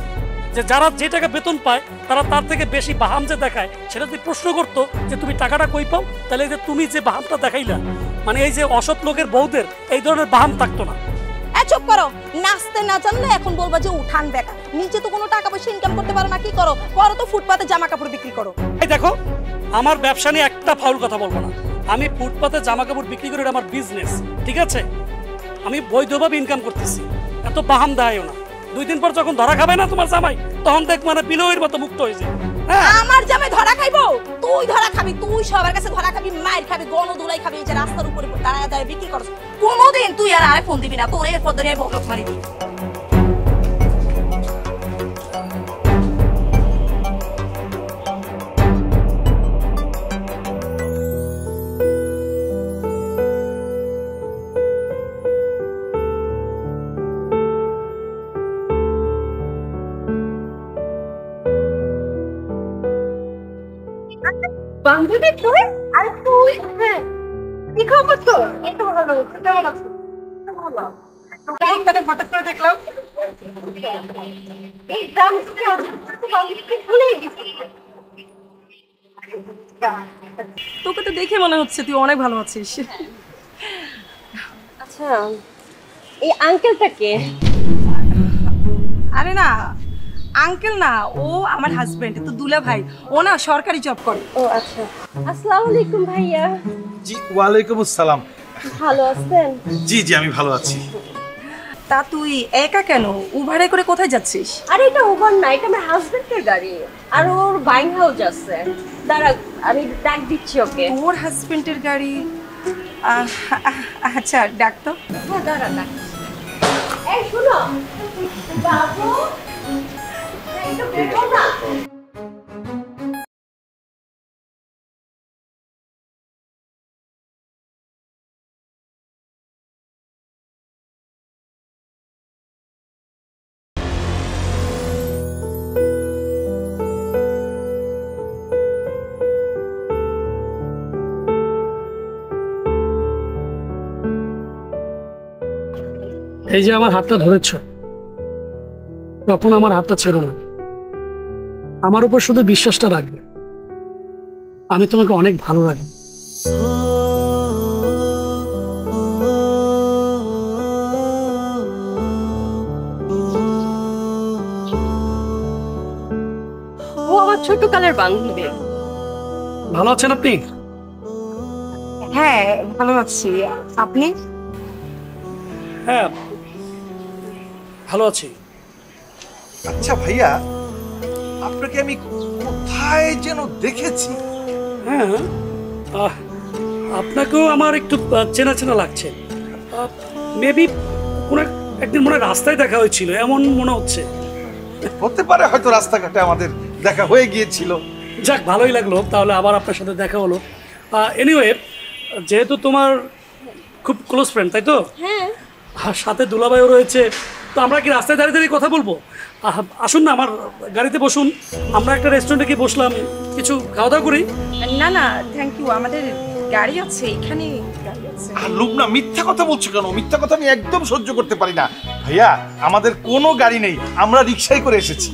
যে যারা যে টাকা বেতন পায় তারা তার থেকে বেশি বাহাম যে দেখায়, সেটা যদি প্রশ্ন করতো যে তুমি টাকাটা কই পাও, তাহলে যে তুমি যে বাহামটা দেখাইলা, মানে এই যে অসৎ লোকের বউদের এই ধরনের বাহাম থাকতো না। চুপ করো, নাচতে না জানলে এখন বলবা যে উঠান বেকা। নিজে তো কোনো টাকা পয়সা ইনকাম করতে পারো না, কি করো? তো ফুটপাতে জামা কাপড় বিক্রি করো। এই দেখো, আমার ব্যবসা নিয়ে একটা ফাউল কথা বলবো না। আমি ফুটপাতে জামা কাপড় বিক্রি করি, এটা আমার বিজনেস, ঠিক আছে? আমি বৈধভাবে ইনকাম করতেছি, এত বাহাম দেয়ও না। 2 দিন পর যখন ধরা খাবে না তোমার জামাই, তখন দেখ মানে বিলয়ের মতো মুক্ত হয়েছে। আমার জামাই ধরা খাইবো? তুই ধরা খাবি, তুই সবার কাছে ধরা খাবি, মাইর খাবি, গণদুলাই খাবি, এই যে রাস্তার উপরে দাঁড়ায় দাঁড়ায় বিক্রি করছ। কোনোদিন তুই আর আরে ফোন দিবি না, তোর এরপর ধরে বকলক মারি দিবি। বান্ধবী তুই? আরে তুই? হ্যাঁ, কি খবর তোর? এই তো ভালো, কেমন আছো? ভালো। তোকে এখানে হঠাৎ করে দেখলাম, এই দাম বান্ধবীকে ভুলে গেছি। তোকে তো দেখে মনে হচ্ছে তুই অনেক ভালো আছিস। আচ্ছা, এই আঙ্কেলটা কে? আরে না, আঙ্কেল না, ও আমার হাজবেন্ড, তো দুলা ভাই। ও না সরকারি জব করে। ও আচ্ছা, আসসালামু আলাইকুম ভাইয়া। জি ওয়ালাইকুম আসসালাম। ভালো আছেন? জি জি আমি ভালো আছি। তা তুই একা কেন? উবারে করে কোথায় যাচ্ছিস? আরে এটা উবার না, এটা আমার হাজবেন্ডের গাড়ি, আর ওর বাইং হাউস আছে। দাঁড়া, আমি ডাক দিচ্ছি ওকে। তোর হাজবেন্ডের গাড়ি? আচ্ছা ডাক তো। হ্যাঁ দাঁড়া ডাক। এই শুনো বাবু, একটু বেরো না। এই যে আমার হাতটা ধরেছ, তখন আমার হাতটা ছেড়ো না। আমার উপর শুধু বিশ্বাসটা রাখবে, আমি তোমাকে অনেক ভালো লাগে। ও আমার ছোটকালের বান্ধবী। ভালো আছেন আপনি? হ্যাঁ ভালো আছি, আপনি? হ্যাঁ ভালো আছি। আচ্ছা ভাইয়া, আপনাকে আমি কোথায় যেন দেখেছি। হ্যাঁ আপনাকেও আমার একটু চেনা চেনা লাগছে। মেবি কোনো একদিন মনে হয় রাস্তায় দেখা হয়েছিল, এমন মনে হচ্ছে। হতে পারে, হয়তো রাস্তাঘাটে আমাদের দেখা হয়ে গিয়েছিল। যাক, ভালোই লাগলো তাহলে আবার আপনার সাথে দেখা হলো। এনিওয়ে, যেহেতু তোমার খুব ক্লোজ ফ্রেন্ড, তাই তো? হ্যাঁ। আর সাথে দুলাভাইও রয়েছে, তো আমরা কি রাস্তায় দাঁড়িয়ে দাঁড়িয়ে কথা বলবো? আসুন না, আমার গাড়িতে বসুন, আমরা একটা রেস্টুরেন্টে গিয়ে বসলাম, কিছু খাওয়া দাওয়া করি। না না থ্যাংক ইউ, আমাদের গাড়ি আছে, এখানে গাড়ি আছে। আর লুবনা, মিথ্যা কথা বলছো কেন? মিথ্যা কথা আমি একদম সহ্য করতে পারি না। ভাইয়া, আমাদের কোনো গাড়ি নেই, আমরা রিক্সায় করে এসেছি।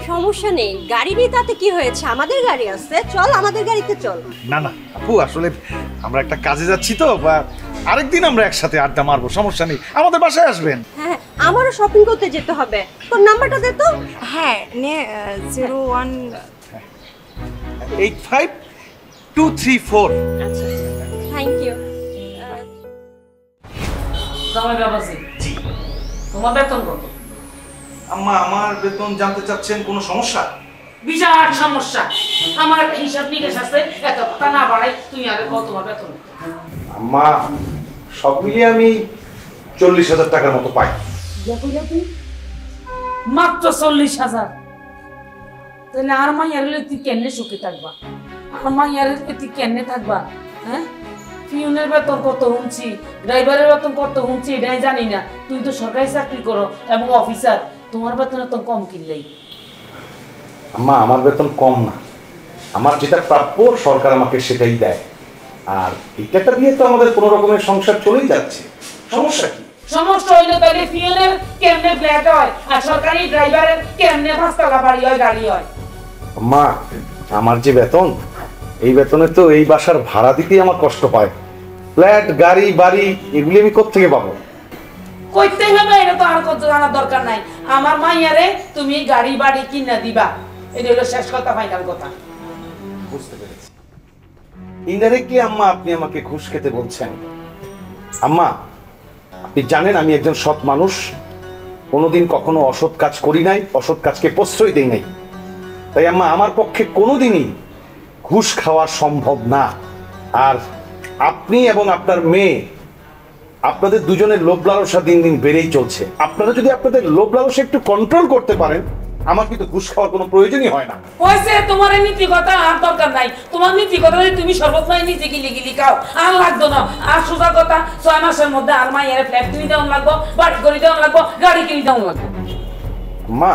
সমস্যা নেই, গাড়ি নেই তাতে কি হয়েছে, আমাদের গাড়ি আছে, চল আমাদের গাড়িতে চল। না না আপু, আসলে আমরা একটা কাজে যাচ্ছি তো, বা আরেকদিন আমরা একসাথে আড্ডা মারবো, সমস্যা নেই, আমাদের বাসায় আসবেন। হ্যাঁ আমারও শপিং করতে যেতে হবে, তোর নাম্বারটা দে তো। হ্যাঁ নে, 01 85-234। আচ্ছা থ্যাংক ইউ। জামাই বাবাজি, তোমার বেতন কত? আম্মা, আমার বেতন জানতে চাচ্ছেন? কোনো সমস্যা? বিরাট সমস্যা। আমার একটা হিসাব নিকেশ আছে, এত কথা না বাড়াই, তুমি আগে কত তোমার বেতন? আম্মা, সব মিলিয়ে আমি 40,000 টাকার মতো পাই। মাত্র 40,000? তাহলে আর মাইয়ার তুই কেমনে সুখে থাকবা? আর মাইয়ার তুই কেমনে থাকবা? হ্যাঁ, পিউনের বেতন কত শুনছি, ড্রাইভারের বেতন কত শুনছি, এটাই জানি না। তুই তো সরকারি চাকরি করো এবং অফিসার, তোমার বেতন এত কম কিনলেই। আম্মা, আমার বেতন কম না, আমার যেটা প্রাপ্য সরকার আমাকে সেটাই দেয়, আর এই টাকা দিয়ে তো আমাদের কোনো রকমের সংসার চলেই যাচ্ছে। সমস্যা কি? সমস্যা হইলে তাহলে পিউনের কেমনে ফ্ল্যাট হয়, আর সরকারি ড্রাইভারের কেমনে পাঁচতলা বাড়ি হয়, গাড়ি হয়? আম্মা, আমার যে বেতন, এই বেতনে তো এই বাসার ভাড়া দিতেই আমার কষ্ট পায়। ফ্ল্যাট, গাড়ি, বাড়ি এগুলি আমি কোত্থেকে পাবো? কইতে হবে, এটা তো আর কত জানার দরকার নাই। আমার মাইয়ারে তুমি গাড়ি বাড়ি কিনা দিবা, এটা হলো শেষ কথা, ফাইনাল কথা। বুঝতে পেরেছি। ইনডাইরেক্টলি আম্মা আপনি আমাকে ঘুষ খেতে বলছেন। আম্মা, আপনি জানেন আমি একজন সৎ মানুষ, কোনোদিন কখনো অসৎ কাজ করি নাই, অসৎ কাজকে প্রশ্রয় দেই নাই। তাই আম্মা, আমার পক্ষে কোনোদিনই ঘুষ খাওয়া সম্ভব না। আর আপনি এবং আপনার মেয়ে, আপনাদের দুজনের লোভ লালসা দিন দিন বেড়েই চলছে। আপনারা যদি আপনাদের লোভ লালসা একটু কন্ট্রোল করতে পারেন, আমার কিন্তু ঘুষ খাওয়ার কোনো প্রয়োজনই হয় না। কইছে তোমার এই নীতি কথা আর দরকার নাই। তোমার নীতি কথা যদি তুমি সর্বদাই নিজে গিলি গিলি খাও, আর লাগতো না। আর সোজা কথা, 6 মাসের মধ্যে আর মাইয়ারে ফ্ল্যাট কিনে দেওয়া লাগবো, বাড়ি করে দেওয়া লাগবো, গাড়ি কিনে দেওয়া লাগবো। মা,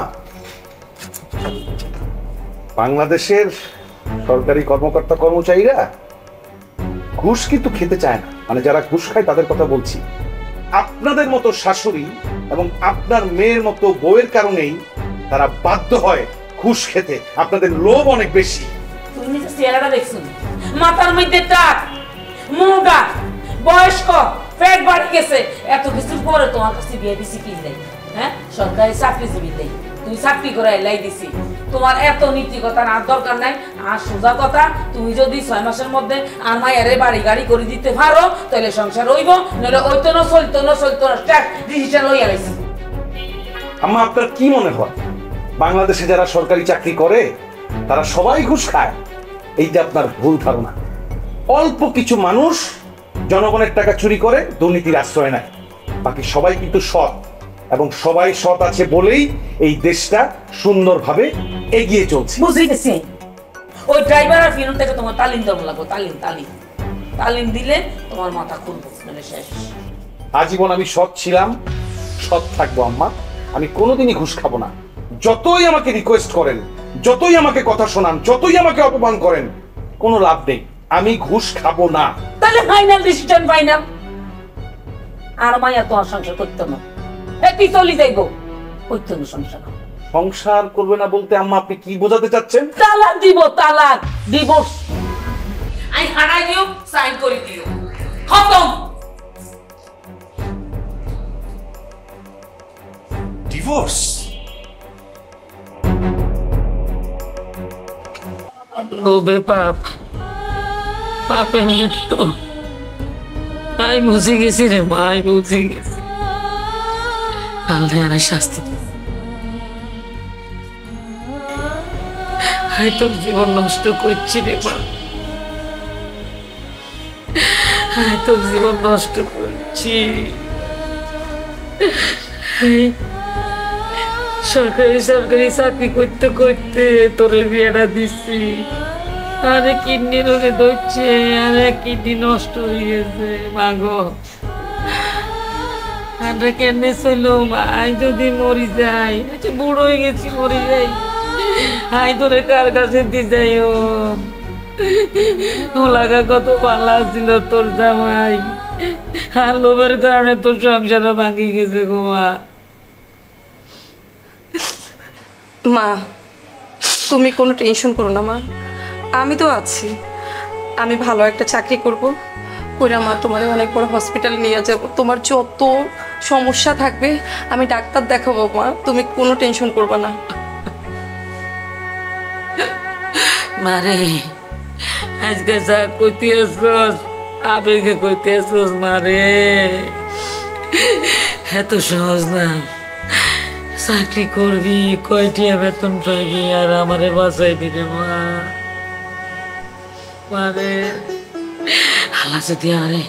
বাংলাদেশের সরকারি কর্মকর্তা কর্মচারীরা ঘুষ কিন্তু খেতে চায় না, মানে যারা ঘুষ খায় তাদের কথা বলছি। আপনাদের মতো শাশুড়ি এবং আপনার মেয়ের মতো বউয়ের কারণেই তারা বাধ্য হয় ঘুষ খেতে। আপনাদের লোভ অনেক বেশি। তুমি নিজে চেহারাটা দেখছো, মাথার মধ্যে টাক, মুগা, বয়স্ক, পেট বাড়ি গেছে, এত কিছুর পরে তোমার কাছে বিয়ে দিছি কি দেয়? হ্যাঁ, সরকারি চাকরিজীবী দেয়। তুই চাকরি করে এলাই দিছি তোমার এত নীতিকতার আর দরকার নাই আর সোজা কথা তুমি যদি 6 মাসের মধ্যে আর মায়েরে বাড়ি গাড়ি করে দিতে পারো তাহলে সংসার হইব নইলে ওইতো না চলতো না স্টার্ট ডিজিটাল হইয়া গেছে আম্মা আপনার কি মনে হয় বাংলাদেশে যারা সরকারি চাকরি করে তারা সবাই ঘুষ খায়? এইটা আপনার ভুল ধারণা। অল্প কিছু মানুষ জনগণের টাকা চুরি করে দুর্নীতির আশ্রয় নেয়, বাকি সবাই কিন্তু সৎ, এবং সবাই সৎ আছে বলেই এই দেশটা সুন্দরভাবে এগিয়ে চলছে। বুঝে গেছি ওই ড্রাইভার আর ফিরন থেকে তোমার তালিম দেওয়া লাগবে, তালিম দিলে তোমার মাথা খুলবে মানে শেষ। আজীবন আমি সৎ ছিলাম, সৎ থাকবো আম্মা। আমি কোনোদিনই ঘুষ খাবো না। যতই আমাকে রিকোয়েস্ট করেন, যতই আমাকে কথা শোনান, যতই আমাকে অপমান করেন, কোনো লাভ নেই, আমি ঘুষ খাবো না। তাহলে ফাইনাল ডিসিশন ফাইনাল। আর মাইয়া তোমার সংসার করতে না, তুই চলি যাইব করতে না সংসার। সংসার করবে না বলতে আম্মা আপনি কি বোঝাতে চাচ্ছেন? তালাক দিব, তালাক ডিভোর্স। আই হারাই দিও, সাইন করে দিও, খতম। ডিভোর্স? লোভে পাপ, পাপে মৃত্যু। আই বুঝে গেছি রে মা, আই বুঝে গেছি। আল্লাহ আর শাস্তি দিবে। আই তোর জীবন নষ্ট করছি রে মা, আই তোর জীবন নষ্ট করছি। সরকারি চাকরি করতে করতে তোরে বিয়েটা দিচ্ছি, আরে কিডনি রোগে ধরছে, আরে কিডনি নষ্ট হয়ে গেছে মাগো। আরে কেন চলো আই যদি মরি যাই, বুড়ো হয়ে গেছি মরি যাই, আই তোরে কার কাছে দিয়ে যাই? ও লাগা কত ভালো ছিল তোর জামাই, আর লোভের কারণে তোর সংসারও ভাঙি গেছে গো মা। মা তুমি কোনো টেনশন করো না মা, আমি তো আছি। আমি ভালো একটা চাকরি করব, করে মা তোমার অনেক বড় হসপিটালে নিয়ে যাব। তোমার যত সমস্যা থাকবে আমি ডাক্তার দেখাবো মা, তুমি কোনো টেনশন করবে না। মারে আজকে যা কইতে আসছস আবেগে কইতে আসছস মারে, এত সহজ না। চাকরি করবি, কয়টিয়া বেতন পাইবি, আর আমারে বাঁচাইবি রে মা। মারে আল্লাহ যদি আরে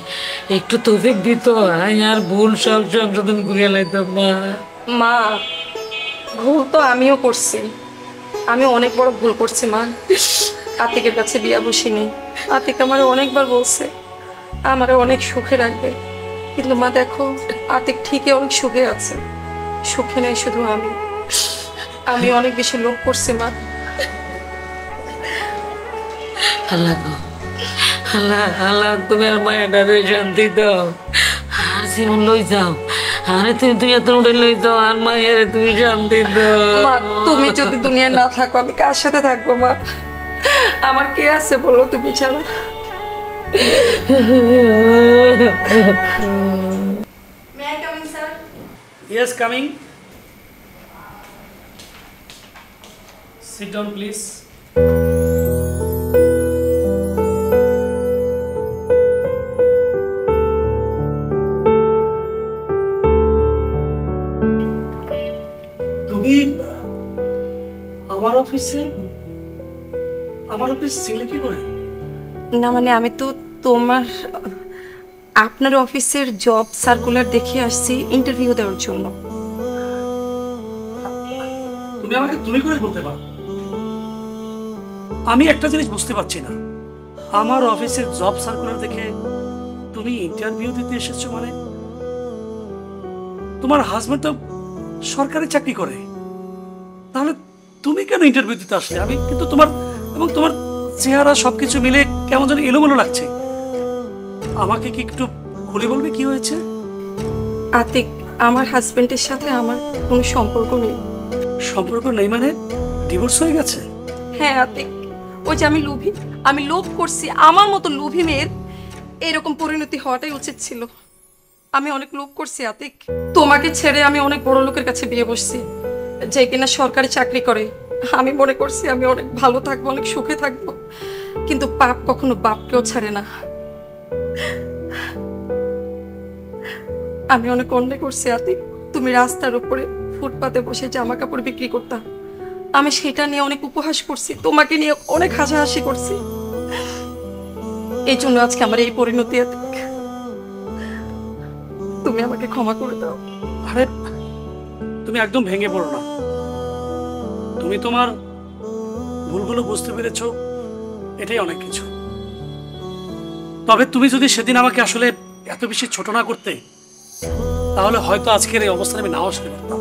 একটু তৌফিক দিত, আই আর ভুল সব সংশোধন করে লাইতাম মা। মা ভুল তো আমিও করছি, আমি অনেক বড় ভুল করছি মা। আতিকের কাছে বিয়া বসিনি, আতিক আমার অনেকবার বলছে আমার অনেক সুখে রাখবে, কিন্তু মা দেখো আতিক ঠিকই অনেক সুখে আছে, সুখে নেই শুধু আমি অনেক বেশি লোভ করছি মা। আল্লাহ গো, আল্লাহ আল্লাহ তুমি আর মায়াটারে শান্তি দাও, আর জীবন লই যাও, আরে তুমি দুনিয়া তো উঠে লই যাও, আর মায়ের তুমি শান্তি দাও। মা তুমি যদি দুনিয়ায় না থাকো আমি কার সাথে থাকবো মা? আমার কে আছে বলো তুমি ছাড়া? Yes, coming. Sit down, please. তুমি আমার অফিস ছেলে কি করে? না মানে আমি তো আপনার অফিসের জব সার্কুলার দেখে আসছি ইন্টারভিউ দেওয়ার জন্য। তুমি আমাকে তুমি করে বলতে পারো? আমি একটা জিনিস বুঝতে পারছি না, আমার অফিসের জব সার্কুলার দেখে তুমি ইন্টারভিউ দিতে এসেছো মানে? তোমার হাজবেন্ড তো সরকারি চাকরি করে, তাহলে তুমি কেন ইন্টারভিউ দিতে আসলে? আমি কিন্তু তোমার চেহারা সবকিছু মিলে কেমন যেন এলোমেলো লাগছে। আমাকে কি একটু খুলে বলবে কি হয়েছে? আতিক আমার হাজবেন্ডের সাথে আমার কোনো সম্পর্ক নেই। সম্পর্ক নেই মানে ডিভোর্স হয়ে গেছে? হ্যাঁ আতিক, ওই যে আমি লোভ করছি, আমার মতো লোভী মেয়ের এরকম পরিণতি হওয়াটাই উচিত ছিল। আমি অনেক লোভ করছি আতিক, তোমাকে ছেড়ে আমি অনেক বড় লোকের কাছে বিয়ে বসছি, যে কিনা সরকারি চাকরি করে, আমি মনে করছি আমি অনেক ভালো থাকবো, অনেক সুখে থাকবো, কিন্তু পাপ কখনো বাপকেও ছাড়ে না। আমি অনেক অন্যায় করছি আতিক। তুমি রাস্তার উপরে ফুটপাতে বসে জামা কাপড় বিক্রি করতা, আমি সেটা নিয়ে অনেক উপহাস করছি, তোমাকে নিয়ে অনেক হাসাহাসি করছি। এই জন্য আজকে আমার এই পরিণতি আতিক। তুমি আমাকে ক্ষমা করে দাও। আরে তুমি একদম ভেঙে পড়ো না, তুমি তোমার ভুলগুলো বুঝতে পেরেছো, এটাই অনেক কিছু। তবে তুমি যদি সেদিন আমাকে আসলে এত বেশি ছোট না করতে, তাহলে হয়তো আজকের এই অবস্থানে আমি নাও আসতে পারতাম।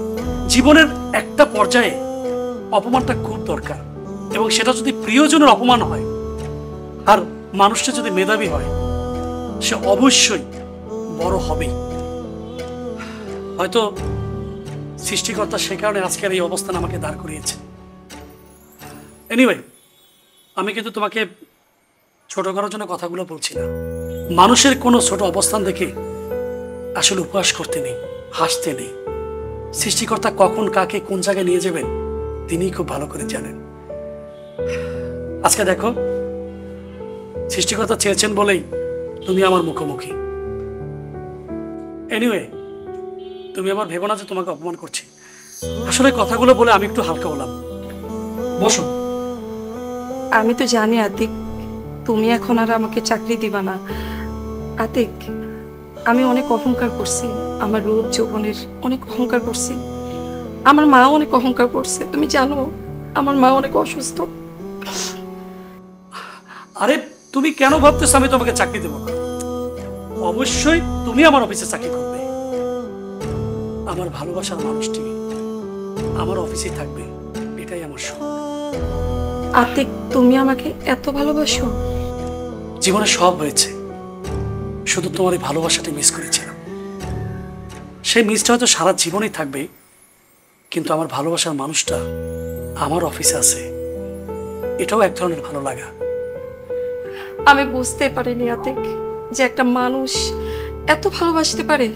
জীবনের একটা পর্যায়ে অপমানটা খুব দরকার, এবং সেটা যদি প্রিয়জনের অপমান হয় আর মানুষটা যদি মেধাবী হয়, সে অবশ্যই বড় হবেই। হয়তো সৃষ্টিকর্তা সে কারণে আজকের এই অবস্থান আমাকে দাঁড় করিয়েছে। এনিওয়ে, আমি কিন্তু তোমাকে ছোট করার জন্য কথাগুলো বলছি না। মানুষের কোনো ছোট অবস্থান দেখে আসলে উপহাস করতে নেই, হাসতে নেই। সৃষ্টিকর্তা কখন কাকে কোন জায়গায় নিয়ে যাবেন তিনিই খুব ভালো করে জানেন। আজকে দেখো, সৃষ্টিকর্তা চেয়েছেন বলেই তুমি আমার মুখোমুখি। এনিওয়ে, তুমি আবার ভেবো না যে তোমাকে অপমান করছি। আসলে কথাগুলো বলে আমি একটু হালকা হলাম। বসো। আমি তো জানি আতিক, তুমি এখন আর আমাকে চাকরি দিবা না। আতিক, আমি অনেক অহংকার করছি, আমার রূপ যৌবনের অনেক অহংকার করছি, আমার মা অনেক অহংকার করছে। তুমি জানো আমার মা অনেক অসুস্থ। আরে তুমি কেন ভাবতেছো আমি তোমাকে চাকরি দেবো না? অবশ্যই তুমি আমার অফিসে চাকরি করবে। আমার ভালোবাসার মানুষটি আমার অফিসেই থাকবে, এটাই আমার শখ। আতিক, তুমি আমাকে এত ভালোবাসো? জীবনে সব হয়েছে, শুধু তোমার এই ভালোবাসাটা মিস করেছিলাম। সেই মিসটা হয়তো সারা জীবনই থাকবে, কিন্তু আমার ভালোবাসার মানুষটা আমার অফিসে আছে, এটাও এক ধরনের ভালো লাগা। আমি বুঝতে পারিনি আতিক যে একটা মানুষ এত ভালোবাসতে পারে।